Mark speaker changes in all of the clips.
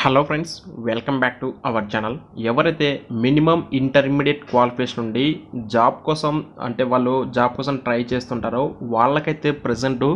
Speaker 1: Hello friends, welcome back to our channel. ఎవరైతే minimum intermediate qualification నుండి job కోసం వాళ్ళు జాబ్ కోసం ట్రై చేస్తుంటారో వాళ్ళకైతే ప్రజెంట్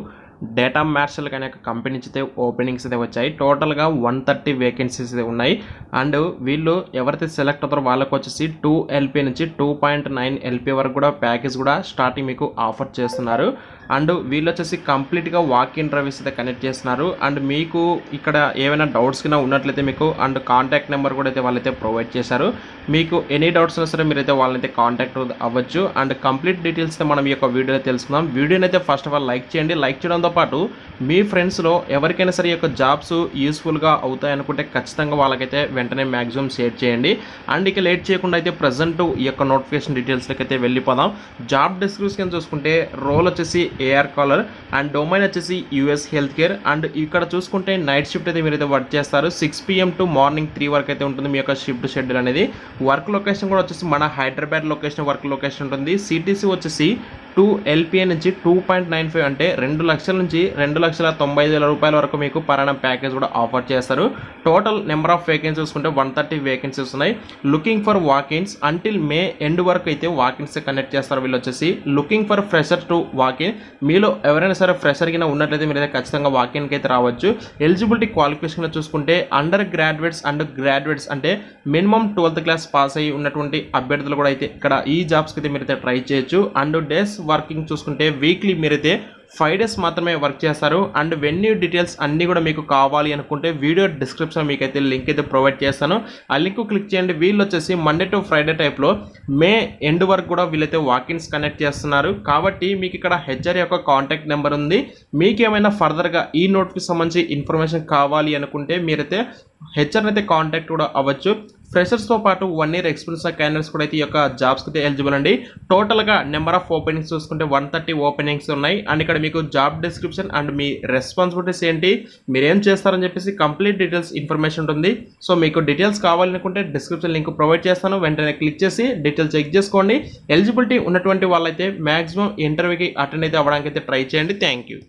Speaker 1: డేటా మార్షల్ అనే ఒక కంపెనీ నుంచి అయితే ఓపెనింగ్స్ అయితే వచ్చాయి. టోటల్గా 130 వేకెన్సీస్ అయితే ఉన్నాయి. అండ్ వీళ్ళు ఎవరైతే సెలెక్ట్ అవుతారో వాళ్ళకి వచ్చేసి 2 LP నుంచి 2.9 LP వరకు కూడా ప్యాకేజ్ కూడా స్టార్టింగ్ మీకు ఆఫర్ చేస్తున్నారు. అండ్ వీళ్ళు వచ్చేసి కంప్లీట్గా వాక్ ఇంటర్వ్యూస్ అయితే కనెక్ట్ చేస్తున్నారు. అండ్ మీకు ఇక్కడ ఏమైనా డౌట్స్ కింద ఉన్నట్లయితే మీకు అండ్ కాంటాక్ట్ నెంబర్ కూడా అయితే వాళ్ళైతే ప్రొవైడ్ చేశారు. మీకు ఎనీ డౌట్స్ ఉన్నా సరే మీరైతే వాళ్ళైతే కాంటాక్ట్ అవ్వచ్చు. అండ్ కంప్లీట్ డీటెయిల్స్ మనం ఈ యొక్క వీడియోలో తెలుసుకుందాం. వీడియోని అయితే ఫస్ట్ ఆఫ్ ఆల్ లైక్ చేయండి. లైక్ చేయడంతో పాటు మీ ఫ్రెండ్స్లో ఎవరికైనా సరే ఈ యొక్క జాబ్స్ యూస్ఫుల్గా అవుతాయి అనుకుంటే ఖచ్చితంగా వాళ్ళకైతే వెంటనే మ్యాక్సిమం షేర్ చేయండి. అండ్ ఇక లేట్ చేయకుండా అయితే ప్రజెంట్ ఈ యొక్క నోటిఫికేషన్ డీటెయిల్స్కి అయితే వెళ్ళిపోదాం. జాబ్ డిస్క్రిప్షన్ చూసుకుంటే రోల్ వచ్చేసి ఏఆర్ కాలర్ అండ్ డొమైన్ వచ్చేసి యూఎస్ హెల్త్ కేర్. అండ్ ఇక్కడ చూసుకుంటే నైట్ షిఫ్ట్ అయితే మీరైతే వర్క్ చేస్తారు. 6 PM టు మార్నింగ్ 3 వరకు అయితే ఉంటుంది మీ యొక్క షిఫ్ట్ షెడ్యూల్ అనేది. వర్క్ లొకేషన్ కూడా వచ్చేసి మన హైదరాబాద్ లొకేషన్ వర్క్ లొకేషన్ ఉంటుంది. సిటీసీ వచ్చేసి 2 LPA నుంచి 2.95 అంటే 2 లక్షల నుంచి 2,95,000 రూపాయల వరకు మీకు పర్ యానం ప్యాకేజ్ కూడా ఆఫర్ చేస్తారు. టోటల్ నెంబర్ ఆఫ్ వేకెన్సీ చూసుకుంటే 130 వేకెన్సీస్ ఉన్నాయి. Looking for walk-ins until May end వరకు అయితే వాకిన్స్ కనెక్ట్ చేస్తారు. వీళ్ళు వచ్చేసి looking for fresher to walk-in. మీలో ఎవరైనా సరే ఫ్రెషర్ కింద ఉన్నట్లయితే మీరైతే ఖచ్చితంగా వాకిన్కి అయితే రావచ్చు. ఎలిజిబిలిటీ క్వాలిఫికేషన్ చూసుకుంటే అండర్ గ్రాడ్యుయేట్స్ అండ్ గ్రాడ్యుయేట్స్ అంటే మినిమం 12th క్లాస్ పాస్ అయ్యి ఉన్నటువంటి అభ్యర్థులు కూడా అయితే ఇక్కడ ఈ జాబ్స్కి అయితే మీరైతే ట్రై చేయొచ్చు. అండ్ డేస్ వర్కింగ్ చూసుకుంటే వీక్లీ మీరైతే 5 days మాత్రమే వర్క్ చేస్తారు. అండ్ వెన్యూ డీటెయిల్స్ అన్నీ కూడా మీకు కావాలి అనుకుంటే వీడియో డిస్క్రిప్షన్ మీకు అయితే లింక్ అయితే ప్రొవైడ్ చేస్తాను. ఆ లింక్ క్లిక్ చేయండి. వీళ్ళు వచ్చేసి మండే టు ఫ్రైడే టైప్లో మే ఎండ్ వరకు కూడా వీళ్ళైతే వాకిన్స్ కనెక్ట్ చేస్తున్నారు. కాబట్టి మీకు ఇక్కడ హెచ్ఆర్ యొక్క కాంటాక్ట్ నెంబర్ ఉంది. మీకు ఏమైనా ఫర్దర్గా ఈ నోట్కి సంబంధించి ఇన్ఫర్మేషన్ కావాలి అనుకుంటే మీరైతే హెచ్ఆర్ని అయితే కాంటాక్ట్ కూడా అవ్వచ్చు. ఫ్రెషర్స్తో పాటు 1 year ఎక్స్పీరియన్స్ క్యాండిడేట్స్ కూడా అయితే ఈ యొక్క జాబ్స్కి అయితే ఎలిజిబుల్ అండి. టోటల్గా నెంబర్ ఆఫ్ ఓపెనింగ్స్ చూసుకుంటే 130 ఓపెనింగ్స్ ఉన్నాయి. అండ్ ఇక్కడ మీకు job description and me responsibilities ఏంటి, మీరేం చేస్తారని చెప్పేసి కంప్లీట్ డీటెయిల్స్ ఇన్ఫర్మేషన్ ఉంటుంది. సో మీకు డీటెయిల్స్ కావాలనుకుంటే డిస్క్రిప్షన్ లింక్ ప్రొవైడ్ చేస్తాను. వెంటనే క్లిక్ చేసి డీటెయిల్స్ చెక్ చేసుకోండి. ఎలిజిబిలిటీ ఉన్నటువంటి వాళ్ళైతే మ్యాక్సిమం ఇంటర్వ్యూకి అటెండ్ అయితే అవ్వడానికి అయితే ట్రై చేయండి. Thank you.